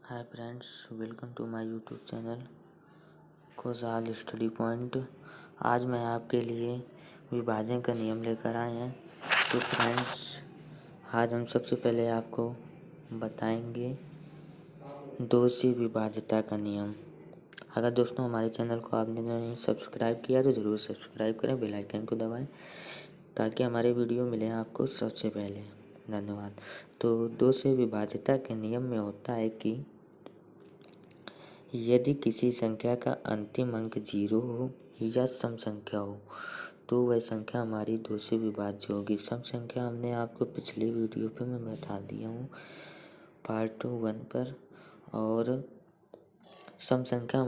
Hi friends, welcome to my YouTube channel Khushhal study point. आज मैं आपके लिए विभाजन का नियम लेकर आए हैं। तो फ्रेंड्स, आज हम सबसे पहले आपको बताएंगे दो से विभाज्यता का नियम। अगर दोस्तों हमारे चैनल को आपने नहीं सब्सक्राइब किया तो ज़रूर सब्सक्राइब करें, बेल आइकन को दबाएं ताकि हमारे वीडियो मिले आपको सबसे पहले। धन्यवाद। तो दो से विभाज्यता के नियम में होता है कि यदि किसी संख्या का अंतिम अंक 0 हो या सम संख्या हो तो वह संख्या हमारी दो से विभाज्य होगी। सम संख्या हमने आपको पिछले वीडियो पे मैं बता दिया हूँ, पार्ट 1 पर। और सम संख्या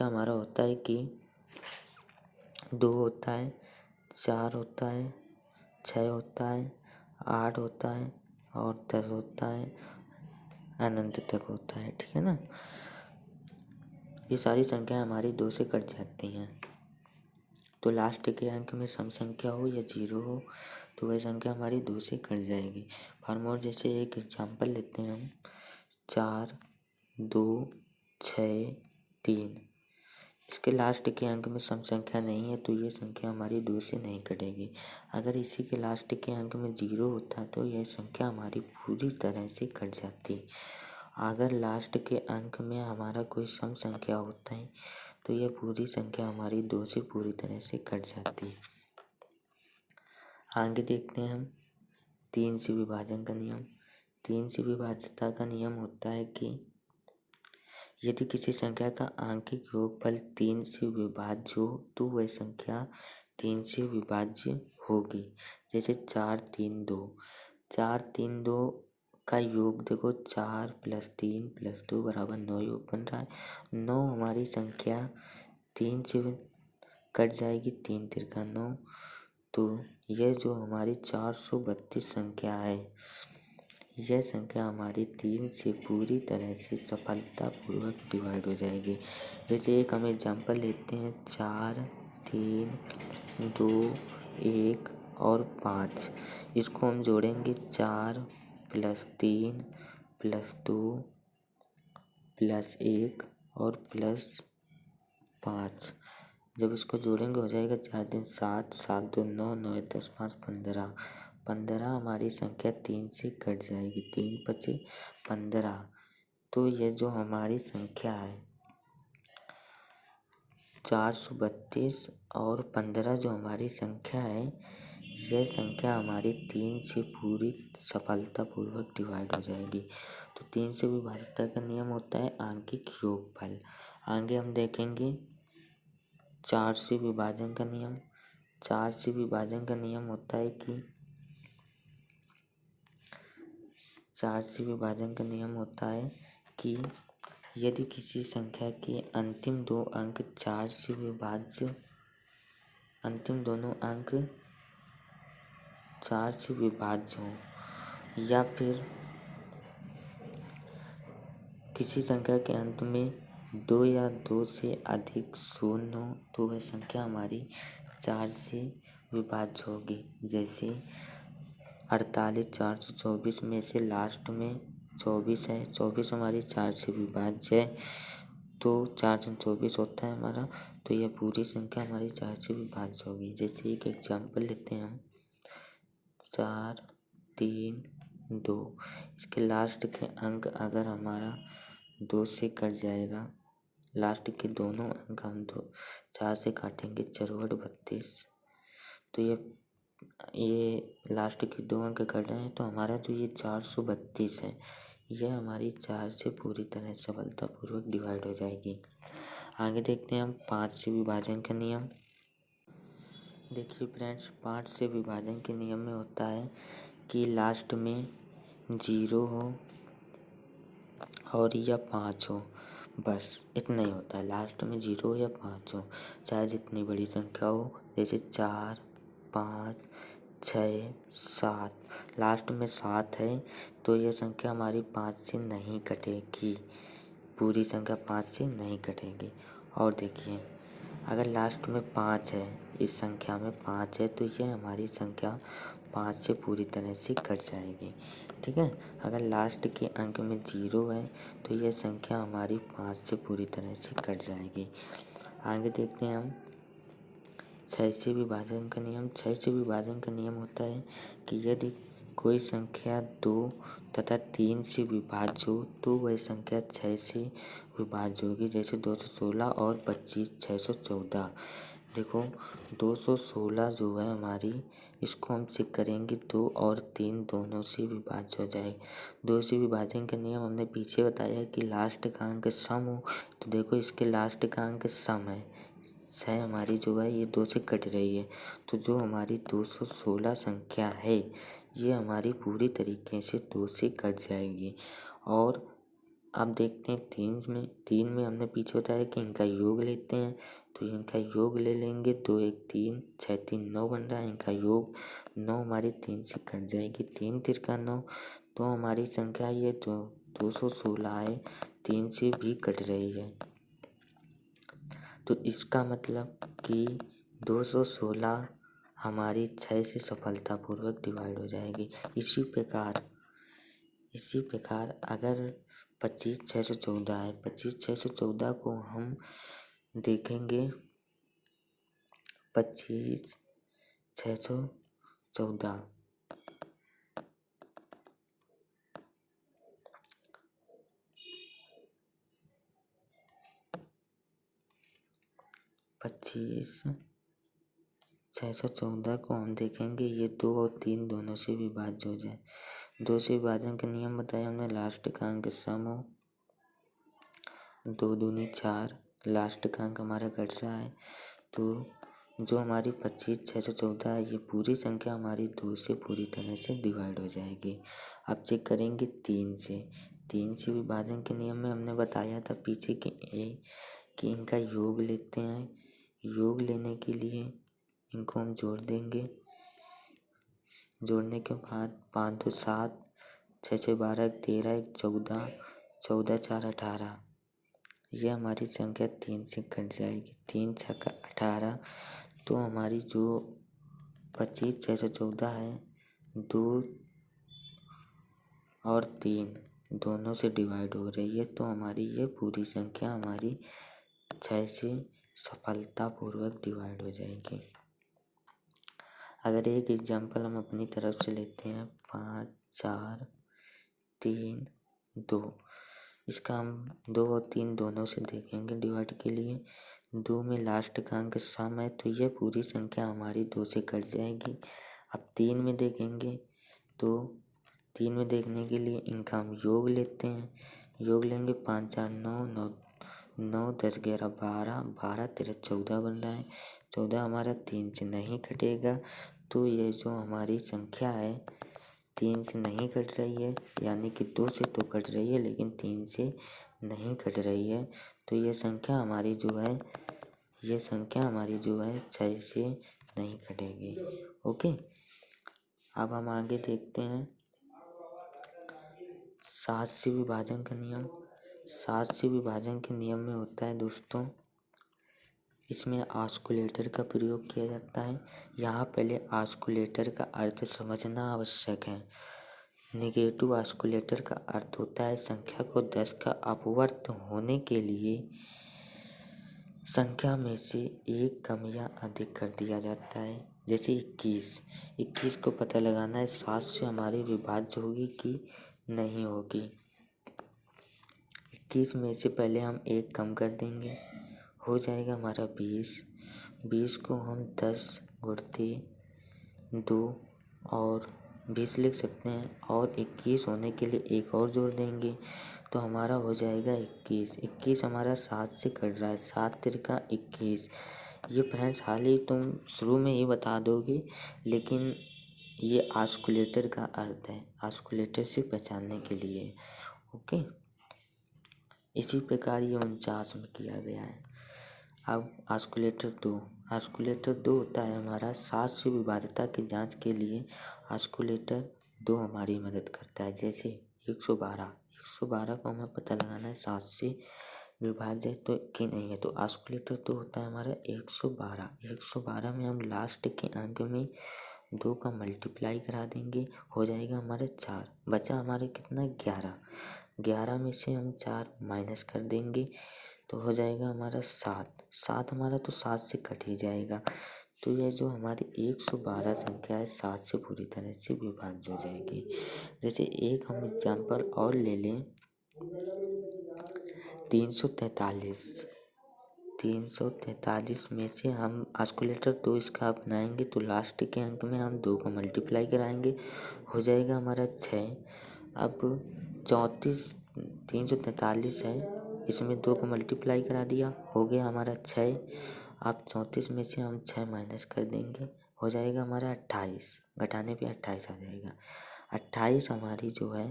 हमारा होता है कि 2 होता है, 4 होता है, 6 होता है, 8 होता है और 10 होता है, अनंत तक होता है। ठीक है ना। ये सारी संख्याएं हमारी 2 से कट जाती हैं। तो लास्ट के अंक में सम संख्या हो या 0 हो तो वह संख्या हमारी 2 से कट जाएगी। फार्मूला जैसे एक एग्जांपल लेते हैं हम, 4, 2, 6, 3। इसके लास्ट के अंक में सम संख्या नहीं है तो ये संख्या हमारी 2 से नहीं कटेगी। अगर इसी के लास्ट के अंक में 0 होता तो यह संख्या हमारी पूरी तरह से कट जाती। अगर लास्ट के अंक में हमारा कोई सम संख्या होता है तो यह पूरी संख्या हमारी 2 से पूरी तरह से कट जाती। आगे देखते हैं हम 3 से विभाजन का नियम। 3 से विभाज्यता का नियम होता है कि यदि किसी संख्या का आंशिक योगफल 3 से विभाज्य हो तो वह संख्या 3 से विभाज्य होगी। जैसे 4, 3, 2। 4, 3, 2 का योग देखो, 4 + 3 + 2 = 9 योग बन रहा है। 9 हमारी संख्या 3 से कट जाएगी, 3 तिरका 9। तो यह जो हमारी 432 संख्या है, यह संख्या हमारी 3 से पूरी तरह से सफलतापूर्वक डिवाइड हो जाएगी। जैसे एक हम एग्जांपल लेते हैं, 4, 3, 2, 1 और 5। इसको हम जोड़ेंगे, 4 + 3 + 2 + 1 और +5। जब इसको जोड़ेंगे हो जाएगा 4 दिन 7, 7 2 9, 9 10 5 15। 15 हमारी संख्या 3 से कट जाएगी, 3 बचे 15। तो ये जो हमारी संख्या है 432 और 15 जो हमारी संख्या है, यह संख्या हमारी 3 से पूरी सफलतापूर्वक डिवाइड हो जाएगी। तो 3 से विभाज्यता का नियम होता है आंशिक योगफल। आगे हम देखेंगे 4 से विभाजन का नियम। 4 से विभाजन का नियम होता है कि 4 से विभाजन का नियम होता है कि यदि किसी संख्या के अंतिम दो अंक 4 से विभाज्य, अंतिम दोनों अंक 4 से विभाज्य हों या फिर किसी संख्या के अंत में 2 या 2 से अधिक शून्य हो तो वह संख्या हमारी 4 से विभाज्य होगी। जैसे 48 424 में से लास्ट में 24 है, 24 हमारी 4 से विभाज्य है तो 4 × 24 होता है हमारा। तो यह पूरी संख्या हमारी 4 से विभाज्य होगी। जैसे एक एग्जांपल लेते हैं हम, 4, 3, 2। इसके लास्ट के अंक अगर हमारा 2 से कट जाएगा, लास्ट के दोनों अंक हम 4 से काटेंगे, 4 × 32। तो ये लास्ट के 2 अंक कट रहे हैं तो हमारा जो ये 432 है, यह हमारी 4 से पूरी तरह सफलतापूर्वक डिवाइड हो जाएगी। आगे देखते हैं हम 5 से विभाजन का नियम। देखिए फ्रेंड्स, 5 से विभाजन के नियम में होता है कि लास्ट में 0 हो और या 5 हो, बस इतना ही होता है। लास्ट में 0 या 5 हो, चाहे जितनी बड़ी संख्या हो, जैसे 4, 5, 6, 7। लास्ट में 7 है तो यह संख्या हमारी 5 से नहीं कटेगी, पूरी संख्या 5 से नहीं कटेगी। और देखिए, अगर लास्ट में 5 है, इस संख्या में 5 है तो यह हमारी संख्या 5 से पूरी तरह से कट जाएगी। ठीक है, अगर लास्ट के अंक में 0 है तो यह संख्या हमारी 5 से पूरी तरह से कट जाएगी। आगे देखते हैं हम 6 से विभाजन का नियम। 6 से विभाजन का नियम होता है कि यदि कोई संख्या 2 तथा 3 से विभाज्य हो तो वह संख्या 6 से विभाज्य होगी। जैसे 216 और 25 614। देखो 216 जो है हमारी, इसको हम चेक करेंगे 2 और 3 दोनों से विभाज्य हो जाए। 2 से विभाजन का नियम हमने पीछे बताया कि लास्ट का अंक सम हो, तो देखो इसके लास्ट का अंक सम है। 6 हमारी जो है ये 2 से कट रही है, तो जो हमारी 216 संख्या है ये हमारी पूरी तरीके से 2 से कट जाएगी। और अब देखते हैं 3 में हमने पीछे बताया कि इनका योग लेते हैं, तो इनका योग ले लेंगे। 2 1 3 6 3 9 बन रहा है, इनका योग 9 हमारी 3 से कट जाएगी। 3 तिरका 9, तो हमारी संख्या ये 216 है, 3 से भी कट रही है। तो इसका मतलब कि 216 हमारी 6 से सफलतापूर्वक डिवाइड हो जाएगी। इसी प्रकार अगर 25 614 है, 25 614 को हम देखेंगे 25 614 25 614 को हम देखेंगे ये 2 और 3 दोनों से विभाज्य हो जाए। 2 से विभाजन का नियम बताया हमने, लास्ट का अंक सम हो। 2 दूनी 4, लास्ट का अंक हमारा घट रहा है, तो जो हमारी 25 614 है ये पूरी संख्या हमारी 2 से पूरी तरह से डिवाइड हो जाएगी। अब चेक करेंगे 3 से। 3 से विभाजन के नियम में हमने बताया था पीछे कि इनका योग लेते हैं। योग लेने के लिए इनको हम जोड़ देंगे। जोड़ने के बाद 5 2 7, 6 6 12 13 1 14, 14 4 18, ये हमारी संख्या 3 से कट जाएगी। 3 6 18, तो हमारी जो 25 614 है 2 और 3 दोनों से डिवाइड हो रही है, तो हमारी ये पूरी संख्या हमारी 6 से सफलतापूर्वक डिवाइड हो जाएगी। अगर एक एग्जाम्पल हम अपनी तरफ से लेते हैं 5 4 3 2, इसका हम 2 और 3 दोनों से देखेंगे डिवाइड के लिए। 2 में लास्ट का अंक सम है, तो यह पूरी संख्या हमारी 2 से कट जाएगी। अब 3 में देखेंगे, तो 3 में देखने के लिए इनका हम योग लेते हैं। योग लेंगे 5 4 9 9 10 11 12, 12 13 14 बन रहा है। 14 हमारा 3 से नहीं कटेगा, तो ये जो हमारी संख्या है 3 से नहीं कट रही है, यानी कि 2 से तो कट रही है लेकिन 3 से नहीं कट रही है, तो ये संख्या हमारी जो है 6 से नहीं कटेगी। ओके, अब हम आगे देखते हैं 7 से विभाजन का नियम। 7 से विभाजन के नियम में होता है दोस्तों, इसमें ऑस्कुलेटर का प्रयोग किया जाता है। यहाँ पहले ऑस्कुलेटर का अर्थ समझना आवश्यक है। नेगेटिव ऑस्कुलेटर का अर्थ होता है संख्या को 10 का अपवर्त होने के लिए संख्या में से एक कम या अधिक कर दिया जाता है। जैसे 21 को पता लगाना है 7 से हमारी विभाज्य होगी कि नहीं होगी। 21 में से पहले हम एक कम कर देंगे, हो जाएगा हमारा 20 को हम 10 गुणते 2 और 20 लिख सकते हैं, और 21 होने के लिए एक और जोड़ देंगे तो हमारा हो जाएगा 21 हमारा 7 से कट रहा है, 7 तिरका 21। ये फ्रेंड्स हाल ही तुम शुरू में ही बता दोगे, लेकिन ये ऑस्कुलेटर का अर्थ है, ऑस्कुलेटर से पहचानने के लिए। ओके, इसी प्रकार ये 49 में किया गया है। अब ऑस्कुलेटर 2 होता है हमारा 7 से विभाज्यता की जांच के लिए ऑस्कुलेटर 2 हमारी मदद करता है। जैसे 112 को हमें पता लगाना है 7 से विभाज्य तो कि नहीं है, तो ऑस्कुलेटर 2 होता है हमारा 112 में हम लास्ट के अंक में 2 का मल्टीप्लाई करा देंगे, हो जाएगा हमारा 4। बचा हमारे कितना 11। 11 में से हम 4 माइनस कर देंगे तो हो जाएगा हमारा 7। 7 हमारा तो 7 से कट ही जाएगा। तो यह जो हमारी 112 संख्या है 7 से पूरी तरह से विभाज्य हो जाएगी। जैसे एक हम एग्जाम्पल और ले लें, 343। 343 में से हम आस्कुलेटर 2 इसका अपनाएंगे तो लास्ट के अंक में हम 2 का मल्टीप्लाई कराएंगे, हो जाएगा हमारा 6। अब 34 343 है, इसमें 2 को मल्टीप्लाई करा दिया, हो गया हमारा 6। अब 34 में से हम 6 माइनस कर देंगे, हो जाएगा हमारा 28। घटाने पे 28 आ जाएगा। 28 हमारी जो है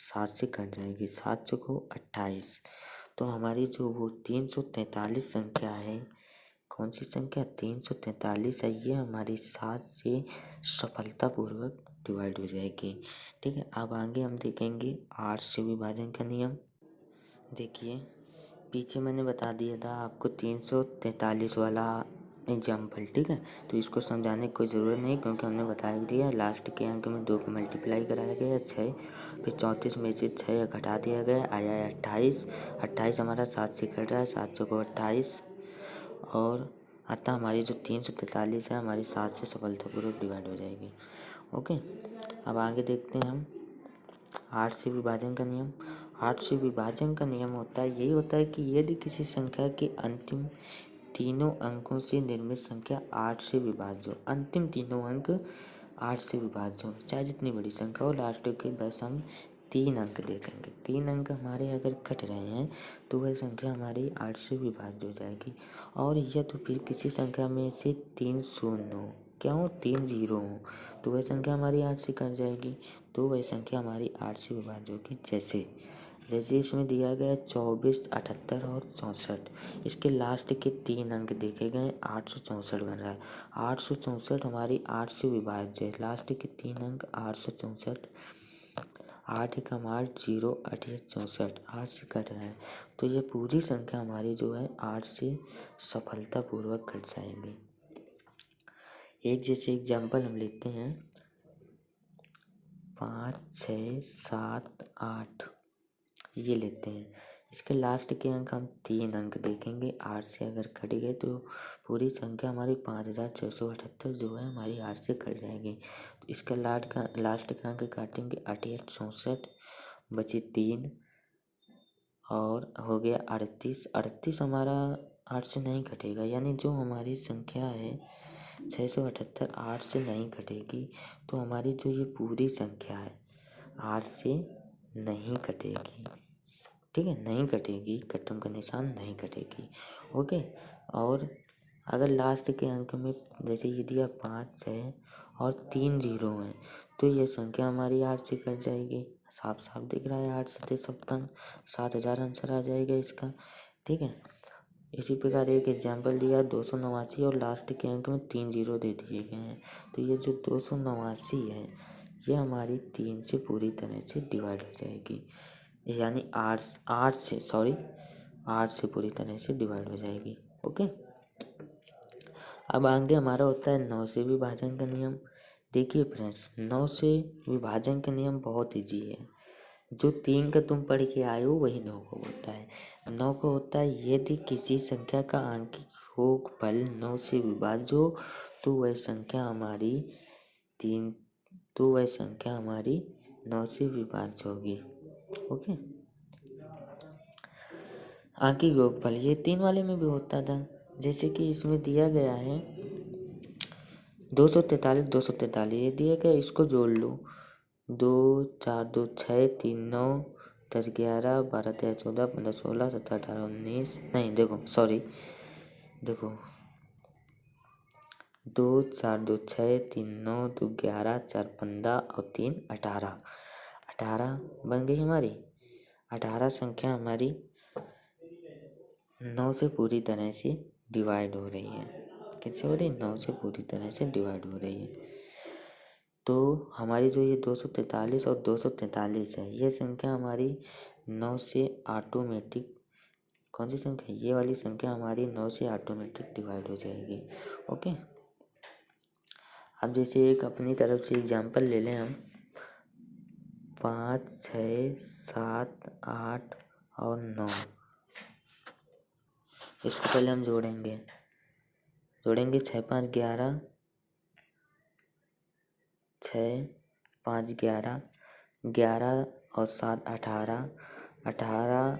7 से कट जाएगी, 7 चौको 28। तो हमारी जो वो 343 संख्या है, कौन सी संख्या 343 है, ये हमारी 7 से सफलतापूर्वक डिवाइड हो जाएगी। ठीक है, अब आगे हम देखेंगे 8 से विभाजन का नियम। देखिए पीछे मैंने बता दिया था आपको 343 वाला एग्जाम्पल, ठीक है, तो इसको समझाने की कोई ज़रूरत नहीं क्योंकि हमने बता दिया। लास्ट के अंक में 2 को मल्टीप्लाई कराया गया 6, फिर 34 में से 6 घटा दिया गया, आया है 28। 28 हमारा 7 से कट रहा है, 7 चौको 28, और अतः हमारी जो 343 है हमारी 7 से सफलतापूर्वक डिवाइड हो जाएगी। ओके, अब आगे देखते हैं हम 8 से विभाजन का नियम। 8 से विभाजन का नियम होता है, यही होता है कि यदि किसी संख्या के अंतिम तीनों अंकों से निर्मित संख्या 8 से विभाज्य हो, अंतिम तीनों अंक 8 से विभाज्य हो, चाहे जितनी बड़ी संख्या हो, लास्ट के बस हम 3 अंक देखेंगे। 3 अंक हमारे अगर कट रहे हैं तो वह संख्या हमारी 8 से विभाज्य हो जाएगी। और यह तो फिर किसी संख्या में से 3 शून्य हो, क्या हो 3 जीरो हो, तो वह संख्या हमारी 8 से कट जाएगी, तो वह संख्या हमारी 8 से विभाज्य होगी। जैसे जैसे इसमें दिया गया है 24, 78 और 64, इसके लास्ट के 3 अंक देखे गए 864 बन रहा है। 864 हमारी 8 से विभाज्य है, लास्ट के 3 अंक 864, 8 एकम 8 0 8 64, 8 से कट रहे हैं, तो ये पूरी संख्या हमारी जो है 8 से सफलतापूर्वक कट जाएंगी। एक जैसे एग्जाम्पल हम लेते हैं 5 6 7 8, ये लेते हैं। इसके लास्ट के अंक हम 3 अंक देखेंगे, 8 से अगर कट गए तो पूरी संख्या हमारी 5678 जो है हमारी 8 से कट जाएगी। तो इसका लास्ट का अंक काटेंगे 88 64, बचे 3 और हो गया 38। 38 हमारा 8 से नहीं कटेगा, यानी जो हमारी संख्या है 678 8 से नहीं कटेगी, तो हमारी जो ये पूरी संख्या है 8 से नहीं कटेगी। ठीक है, नहीं कटेगी, कटम का निशान नहीं कटेगी। ओके, और अगर लास्ट के अंक में जैसे ये दिया 5 6 और 3 जीरो हैं, तो ये संख्या हमारी 8 से कट जाएगी। साफ साफ दिख रहा है, 8 सते 56, 7000 आंसर आ जाएगा इसका। ठीक है, इसी प्रकार एक एग्जाम्पल दिया 289 और लास्ट के अंक में 3 जीरो दे दिए गए हैं, तो ये जो 289 है ये हमारी 3 से पूरी तरह से डिवाइड हो जाएगी, यानी 8 से पूरी तरह से डिवाइड हो जाएगी। ओके, अब आगे हमारा होता है 9 से विभाजन का नियम। देखिए फ्रेंड्स, 9 से विभाजन का नियम बहुत ईजी है, जो 3 का तुम पढ़ के आए हो वही 9 को होता है। 9 को होता है यदि किसी संख्या का आंशिक योगफल 9 से विभाज्य हो तो वह संख्या हमारी 9 से विभाज्य होगी। ओके, आंशिक योगफल ये 3 वाले में भी होता था, जैसे कि इसमें दिया गया है 243 ये दिया गया, इसको जोड़ लो 2 4 2 6 3 9 10 11 12 13 14 15 16 17 18 19, नहीं देखो 2 4 2 6 3 9 2 11 4 15 और 3 18, 18 बन गई हमारी। 18 संख्या हमारी 9 से पूरी तरह से डिवाइड हो रही है। कैसे हो रही है? 9 से पूरी तरह से डिवाइड हो रही है। तो हमारी जो ये 243 और 243 है, ये संख्या हमारी 9 से ऑटोमेटिक, कौन सी संख्या, ये वाली संख्या हमारी 9 से ऑटोमेटिक डिवाइड हो जाएगी। ओके, अब जैसे एक अपनी तरफ से एग्जाम्पल ले लें हम, 5, 6, 7, 8 और 9। इसको पहले हम जोड़ेंगे 6, 5, 11, 6, 5, 11, 11 और 7, 18, 18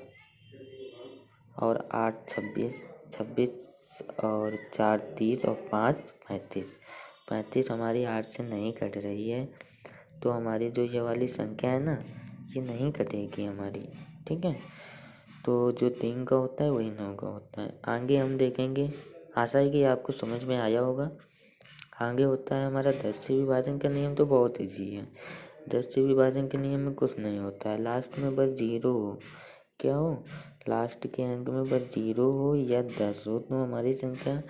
और 8, 26, 26 और 4, 30 और 5, 35। 35 हमारी 8 से नहीं कट रही है, तो हमारी जो ये वाली संख्या है ना, ये नहीं कटेगी हमारी। ठीक है, तो जो 3 का होता है वही 9 का होता है। आगे हम देखेंगे, आशा है कि आपको समझ में आया होगा। आगे होता है हमारा 10 से विभाजन का नियम, तो बहुत ईजी है। 10 से विभाजन के नियम में कुछ नहीं होता है, लास्ट में बस 0 हो। क्या हो? लास्ट के अंक में बस 0 हो या 10 हो, तो हमारी संख्या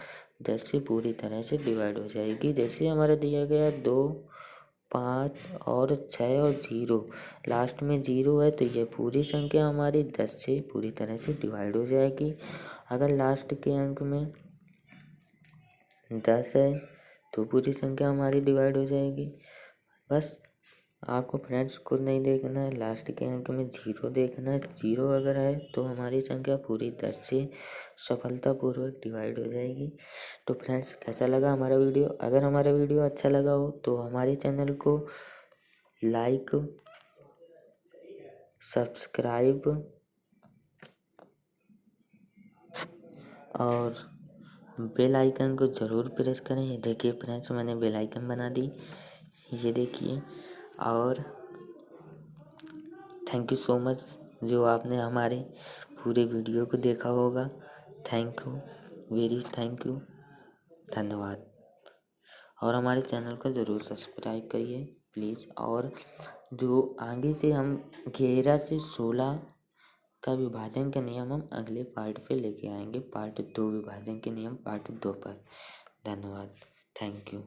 10 से पूरी तरह से डिवाइड हो जाएगी। जैसे हमारा दिया गया 2, 5 और 6 और 0, लास्ट में 0 है, तो ये पूरी संख्या हमारी 10 से पूरी तरह से डिवाइड हो जाएगी। अगर लास्ट के अंक में 10 है तो पूरी संख्या हमारी डिवाइड हो जाएगी। बस आपको फ्रेंड्स खुद नहीं देखना है, लास्ट के अंक में 0 देखना है। 0 अगर है तो हमारी संख्या पूरी 10 से सफलतापूर्वक डिवाइड हो जाएगी। तो फ्रेंड्स, कैसा लगा हमारा वीडियो? अगर हमारा वीडियो अच्छा लगा हो तो हमारे चैनल को लाइक, सब्सक्राइब और बेल आइकन को ज़रूर प्रेस करें। ये देखिए फ्रेंड्स, मैंने बेल आइकन बना दी, ये देखिए। और थैंक यू सो मच जो आपने हमारे पूरे वीडियो को देखा होगा। Thank you, very thank you, धन्यवाद। और हमारे चैनल को ज़रूर सब्सक्राइब करिए प्लीज़। और जो आगे से हम 11 से 16 का विभाजन के नियम हम अगले पार्ट पे लेके आएंगे, पार्ट 2, विभाजन के नियम पार्ट 2 पर। धन्यवाद, थैंक यू।